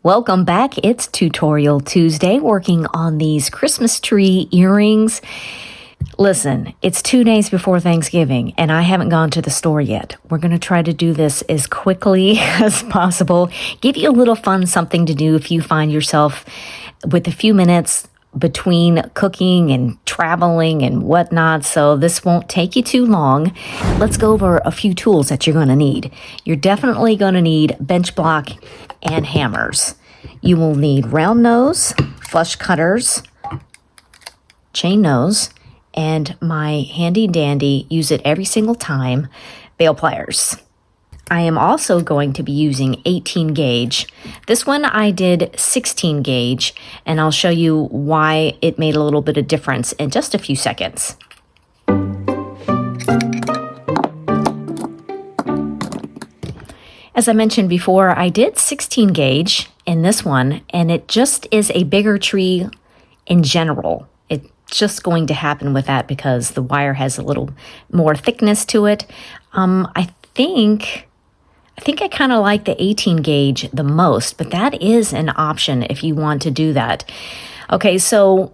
Welcome back. It's Tutorial Tuesday, working on these Christmas tree earrings. Listen, it's 2 days before Thanksgiving, and I haven't gone to the store yet. We're going to try to do this as quickly as possible. Give you a little fun something to do if you find yourself with a few minutes between cooking and traveling and whatnot, so this won't take you too long. Let's go over a few tools that you're going to need. You're definitely going to need bench block and hammers. You will need round nose, flush cutters, chain nose, and my handy dandy, use it every single time, bail pliers. I am also going to be using 18 gauge. This one I did 16 gauge, and I'll show you why it made a little bit of difference in just a few seconds. As I mentioned before, I did 16 gauge in this one, and it just is a bigger tree in general. It's just going to happen with that because the wire has a little more thickness to it. I think I kind of like the 18 gauge the most, but that is an option if you want to do that. Okay, so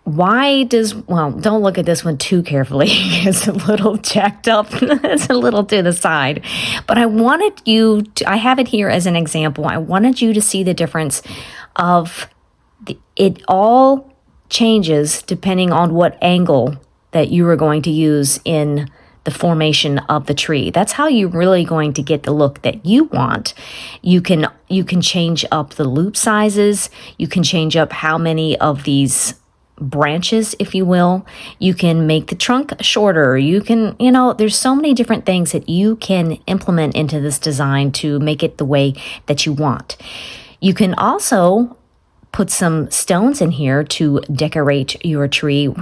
don't look at this one too carefully. It's a little jacked up. It's a little to the side. But I have it here as an example. I wanted you to see the difference of it all changes depending on what angle that you are going to use in the formation of the tree. That's how you're really going to get the look that you want. You can change up the loop sizes. You can change up how many of these branches, if you will. You can make the trunk shorter. You can, there's so many different things that you can implement into this design to make it the way that you want. You can also put some stones in here to decorate your tree.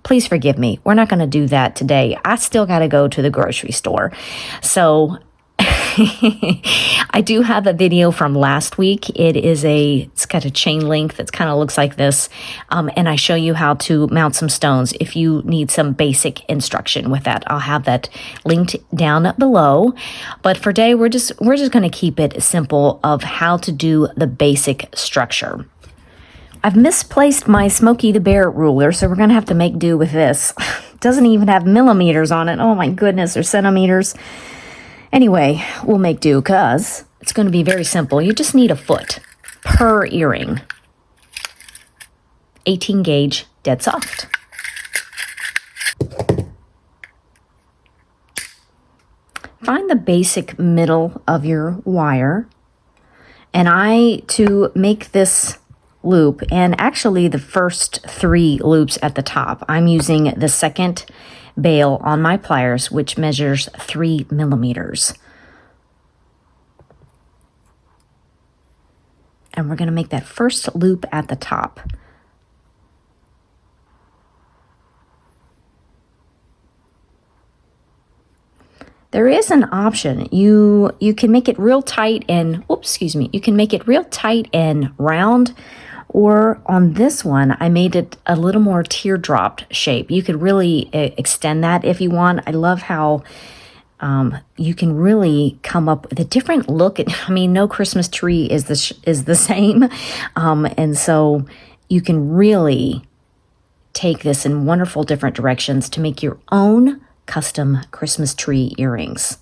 Please forgive me. We're not going to do that today. I still got to go to the grocery store. So I do have a video from last week. It's got a chain link that kind of looks like this. And I show you how to mount some stones if you need some basic instruction with that. I'll have that linked down below. But for today, we're just going to keep it simple of how to do the basic structure. I've misplaced my Smokey the Bear ruler, so we're going to have to make do with this. It doesn't even have millimeters on it. Oh my goodness, or centimeters. Anyway, we'll make do because it's going to be very simple. You just need a foot per earring. 18 gauge, dead soft. Find the basic middle of your wire. And to make this loop, and actually the first 3 loops at the top, I'm using the second bail on my pliers, which measures 3 millimeters. And we're going to make that first loop at the top. There is an option. You can make it real tight and, you can make it real tight and round. Or on this one, I made it a little more teardrop shape. You could really extend that if you want. I love how you can really come up with a different look. No Christmas tree is the same. And so you can really take this in wonderful different directions to make your own custom Christmas tree earrings.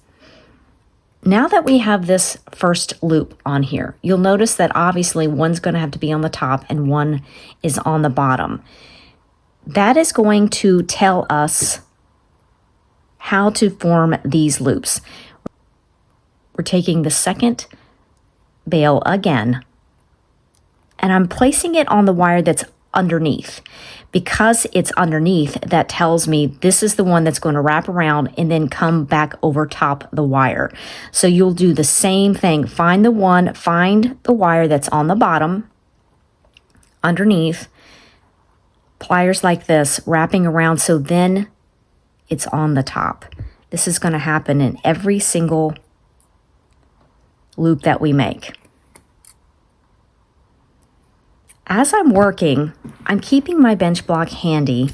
Now that we have this first loop on here, you'll notice that obviously one's going to have to be on the top and one is on the bottom. That is going to tell us how to form these loops. We're taking the second bail again, and I'm placing it on the wire that's underneath. Because it's underneath, that tells me this is the one that's going to wrap around and then come back over top the wire. So you'll do the same thing. Find the wire that's on the bottom, underneath, pliers like this, wrapping around, so then it's on the top. This is going to happen in every single loop that we make. As I'm working, I'm keeping my bench block handy,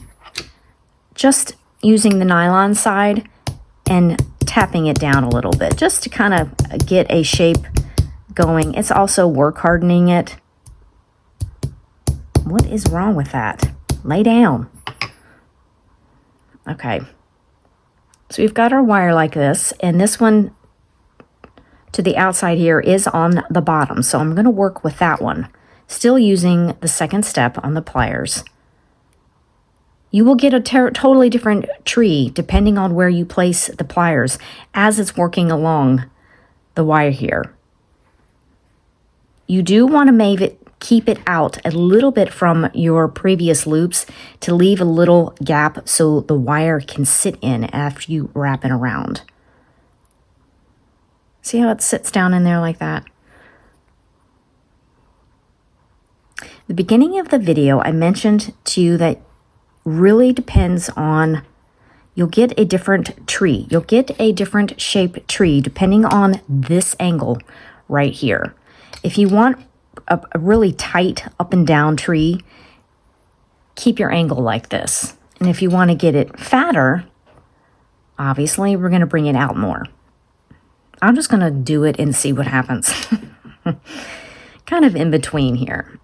just using the nylon side and tapping it down a little bit, just to kind of get a shape going. It's also work hardening it. What is wrong with that? Lay down. Okay. So we've got our wire like this, and this one to the outside here is on the bottom. So I'm going to work with that one, still using the second step on the pliers. You will get a totally different tree depending on where you place the pliers as it's working along the wire here. You do want to keep it out a little bit from your previous loops to leave a little gap so the wire can sit in after you wrap it around. See how it sits down in there like that? The beginning of the video, I mentioned to you that really depends on, you'll get a different tree. You'll get a different shaped tree depending on this angle right here. If you want a really tight up and down tree, keep your angle like this. And if you want to get it fatter, obviously we're going to bring it out more. I'm just going to do it and see what happens. Kind of in between here.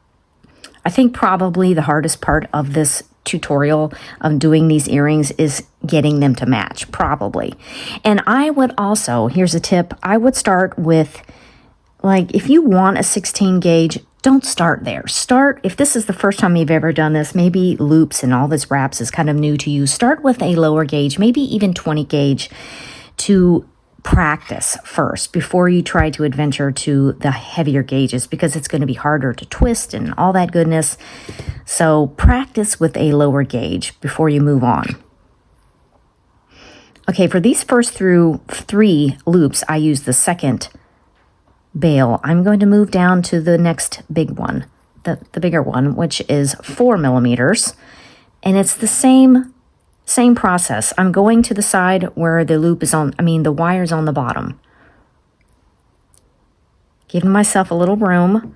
I think probably the hardest part of this tutorial of doing these earrings is getting them to match, probably. And I would also, here's a tip, I would start with, like, if you want a 16 gauge, don't start there. Start, if this is the first time you've ever done this, maybe loops and all this wraps is kind of new to you, start with a lower gauge, maybe even 20 gauge to practice first before you try to adventure to the heavier gauges, because it's going to be harder to twist and all that goodness. So practice with a lower gauge before you move on. Okay, for these first through 3 loops, I use the second bail. I'm going to move down to the next big one, the bigger one, which is 4 millimeters. And it's the same process. I'm going to the side where the loop is on, the wire's on the bottom. Giving myself a little room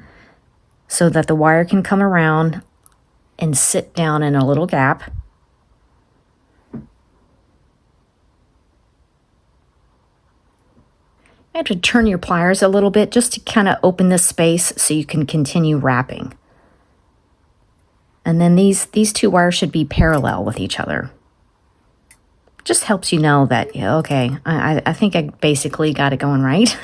so that the wire can come around and sit down in a little gap. You have to turn your pliers a little bit just to kind of open this space so you can continue wrapping. And then these 2 wires should be parallel with each other. Just helps you know that, yeah, okay, I think I basically got it going right.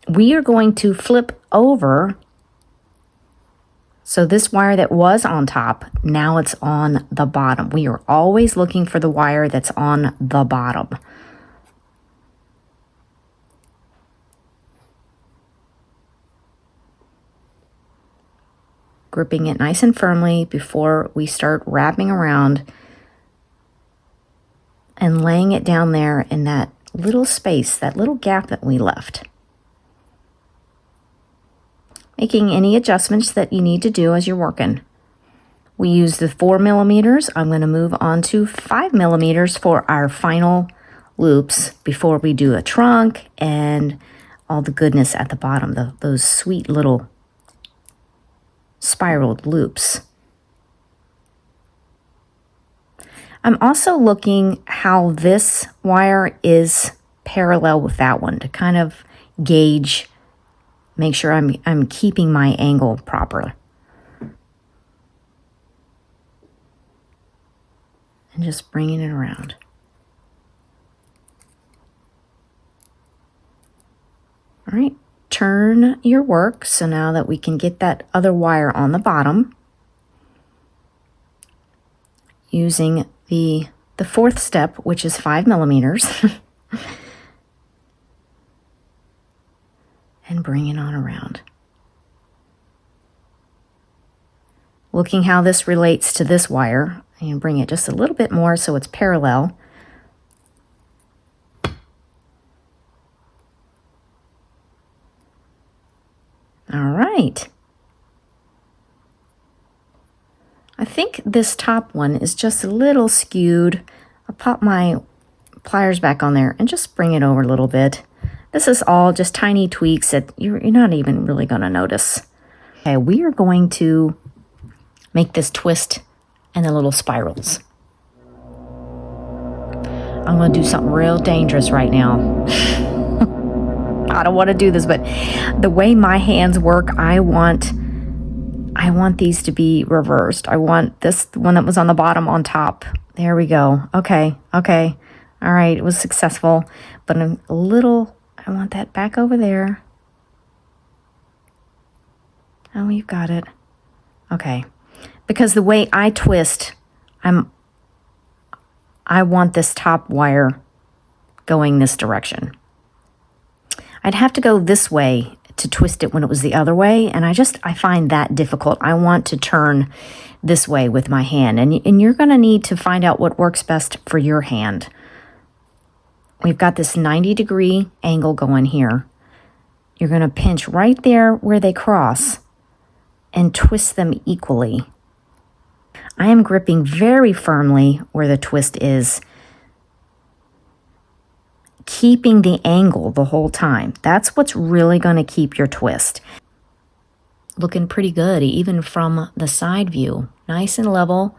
We are going to flip over. So this wire that was on top, now it's on the bottom. We are always looking for the wire that's on the bottom. Gripping it nice and firmly before we start wrapping around and laying it down there in that little space, that little gap that we left. Making any adjustments that you need to do as you're working. We use the 4 millimeters. I'm going to move on to 5 millimeters for our final loops before we do a trunk and all the goodness at the bottom, those sweet little spiraled loops. I'm also looking how this wire is parallel with that one to kind of gauge, make sure I'm keeping my angle proper. And just bringing it around. All right. Turn your work so now that we can get that other wire on the bottom using the 4th step, which is 5 millimeters, and bring it on around. Looking how this relates to this wire, and bring it just a little bit more so it's parallel. All right. I think this top one is just a little skewed. I'll pop my pliers back on there and just bring it over a little bit. This is all just tiny tweaks that you're not even really going to notice. Okay, we are going to make this twist and the little spirals. I'm going to do something real dangerous right now. I don't want to do this, but the way my hands work, I want these to be reversed. I want this one that was on the bottom on top. There we go. Okay. All right, it was successful, but I want that back over there. Oh, you've got it. Okay. Because the way I twist, I want this top wire going this direction. I'd have to go this way to twist it when it was the other way, and I find that difficult. I want to turn this way with my hand, and you're going to need to find out what works best for your hand. We've got this 90-degree angle going here. You're going to pinch right there where they cross and twist them equally. I am gripping very firmly where the twist is, keeping the angle the whole time. That's what's really going to keep your twist. Looking pretty good, even from the side view. Nice and level.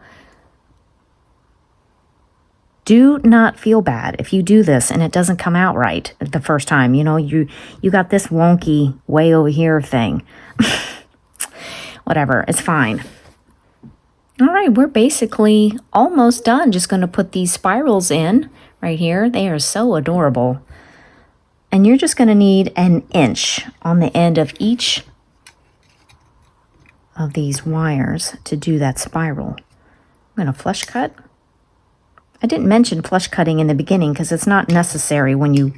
Do not feel bad if you do this and it doesn't come out right the first time. You know, you got this wonky way over here thing. Whatever, it's fine. All right, we're basically almost done. Just going to put these spirals in right here. They are so adorable. And you're just going to need an inch on the end of each of these wires to do that spiral. I'm going to flush cut. I didn't mention flush cutting in the beginning because it's not necessary when you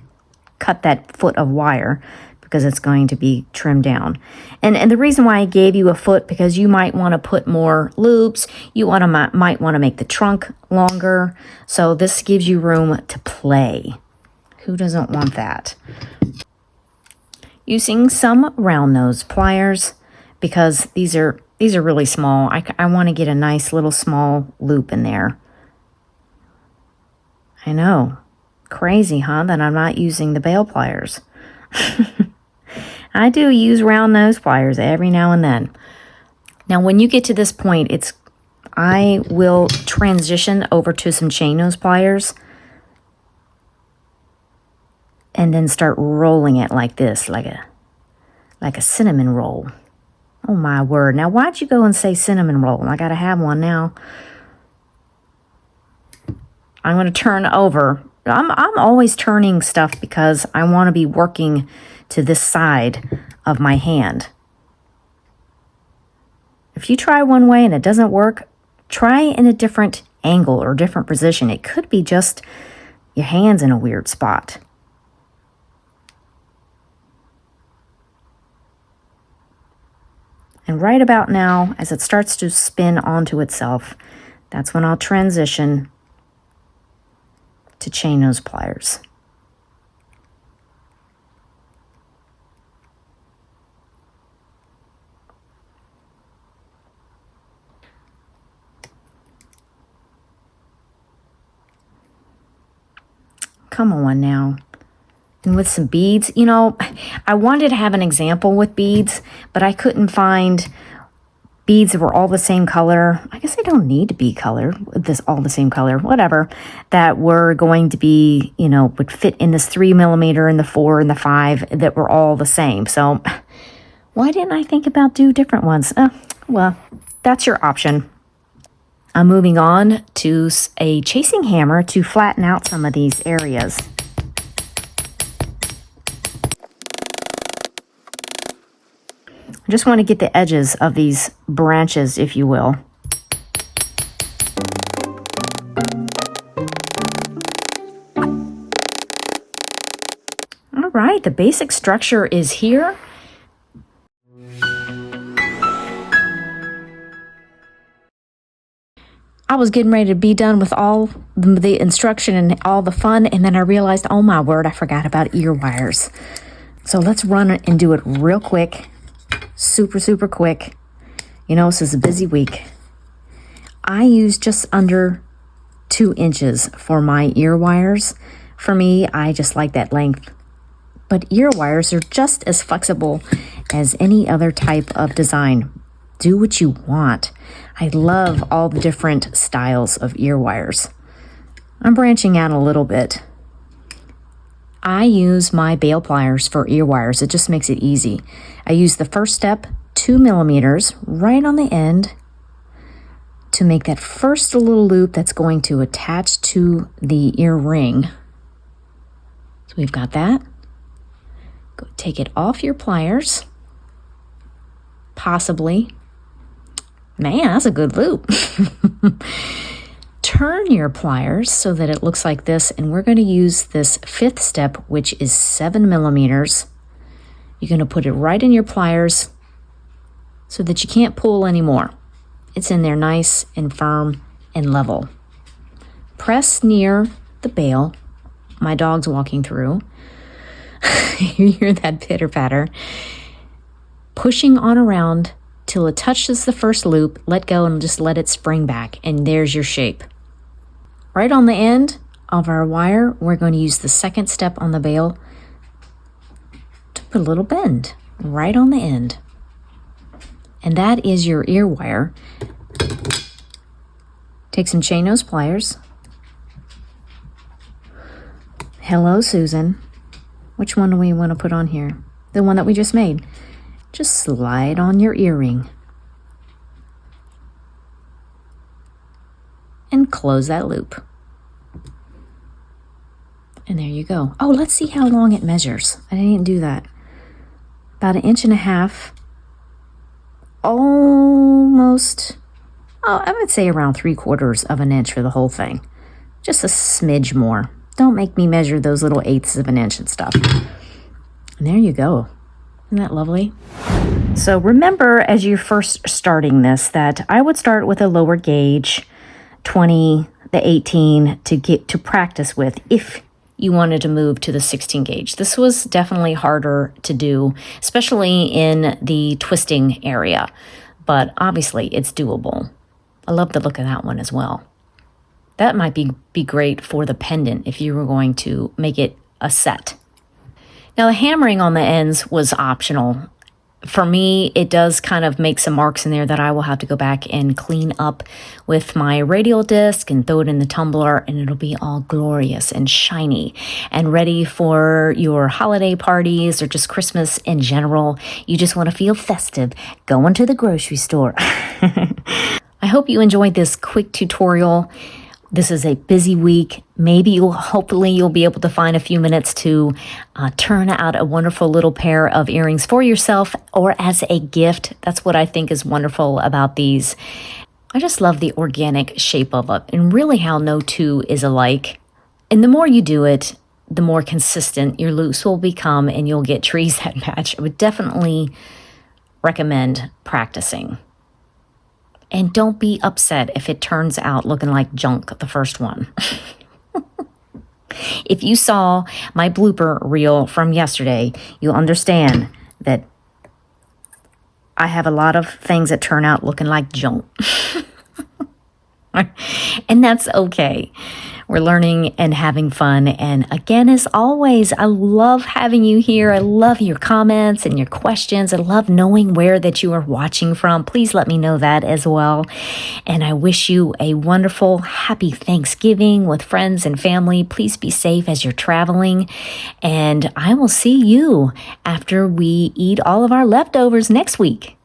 cut that foot of wire, because it's going to be trimmed down. And the reason why I gave you a foot, because you might want to put more loops. You might want to make the trunk longer. So this gives you room to play. Who doesn't want that? Using some round nose pliers, because these are really small. I want to get a nice little small loop in there. I know. Crazy, huh? That I'm not using the bail pliers. I do use round nose pliers every now and then. Now, when you get to this point, I will transition over to some chain nose pliers and then start rolling it like this, like a cinnamon roll. Oh my word. Now, why'd you go and say cinnamon roll? I gotta have one now. I'm going to turn over. I'm always turning stuff because I want to be working to this side of my hand. If you try one way and it doesn't work, try in a different angle or different position. It could be just your hand's in a weird spot. And right about now, as it starts to spin onto itself, that's when I'll transition to chain nose pliers. Come on now. And with some beads, you know, I wanted to have an example with beads, but I couldn't find beads that were all the same color. I guess they don't need to be all the same color, whatever, that were going to be, you know, would fit in this 3mm and the 4 and the 5 that were all the same. So why didn't I think about do different ones? Well, that's your option. I'm moving on to a chasing hammer to flatten out some of these areas. I just want to get the edges of these branches, if you will. All right, the basic structure is here. I was getting ready to be done with all the instruction and all the fun, and then I realized, oh my word, I forgot about ear wires. So let's run it and do it real quick. Super quick. You know, this is a busy week. I use just under 2 inches for my ear wires. For me, I just like that length. But ear wires are just as flexible as any other type of design. Do what you want. I love all the different styles of ear wires. I'm branching out a little bit. I use my bail pliers for ear wires. It just makes it easy. I use the first step, 2 millimeters, right on the end to make that first little loop that's going to attach to the ear ring. So we've got that. Go take it off your pliers. Possibly. Man, that's a good loop. Turn your pliers so that it looks like this, and we're going to use this 5th step, which is 7 millimeters. You're going to put it right in your pliers so that you can't pull anymore. It's in there nice and firm and level. Press near the bail. My dog's walking through. You hear that pitter-patter. Pushing on around till it touches the first loop, let go and just let it spring back, and there's your shape. Right on the end of our wire, we're going to use the 2nd step on the bail to put a little bend right on the end. And that is your ear wire. Take some chain nose pliers. Hello, Susan. Which one do we want to put on here? The one that we just made. Just slide on your earring. And close that loop. And there you go. Oh, let's see how long it measures. I didn't do that. About 1.5 inches. Almost, I would say around 3/4 of an inch for the whole thing. Just a smidge more. Don't make me measure those little 1/8 of an inch and stuff. And there you go. Isn't that lovely? So remember, as you're first starting this, that I would start with a lower gauge, 20, the 18, to get to practice with if you wanted to move to the 16 gauge. This was definitely harder to do, especially in the twisting area, but obviously it's doable. I love the look of that one as well. That might be great for the pendant if you were going to make it a set. Now, the hammering on the ends was optional. For me, it does kind of make some marks in there that I will have to go back and clean up with my radial disc and throw it in the tumbler, and it'll be all glorious and shiny and ready for your holiday parties or just Christmas in general. You just want to feel festive going to the grocery store. I hope you enjoyed this quick tutorial. This is a busy week. Hopefully you'll be able to find a few minutes to turn out a wonderful little pair of earrings for yourself or as a gift. That's what I think is wonderful about these. I just love the organic shape of it and really how no two is alike. And the more you do it, the more consistent your loops will become and you'll get trees that match. I would definitely recommend practicing. And don't be upset if it turns out looking like junk, the first one. If you saw my blooper reel from yesterday, you'll understand that I have a lot of things that turn out looking like junk. And that's okay. We're learning and having fun. And again, as always, I love having you here. I love your comments and your questions. I love knowing where that you are watching from. Please let me know that as well. And I wish you a wonderful, happy Thanksgiving with friends and family. Please be safe as you're traveling. And I will see you after we eat all of our leftovers next week.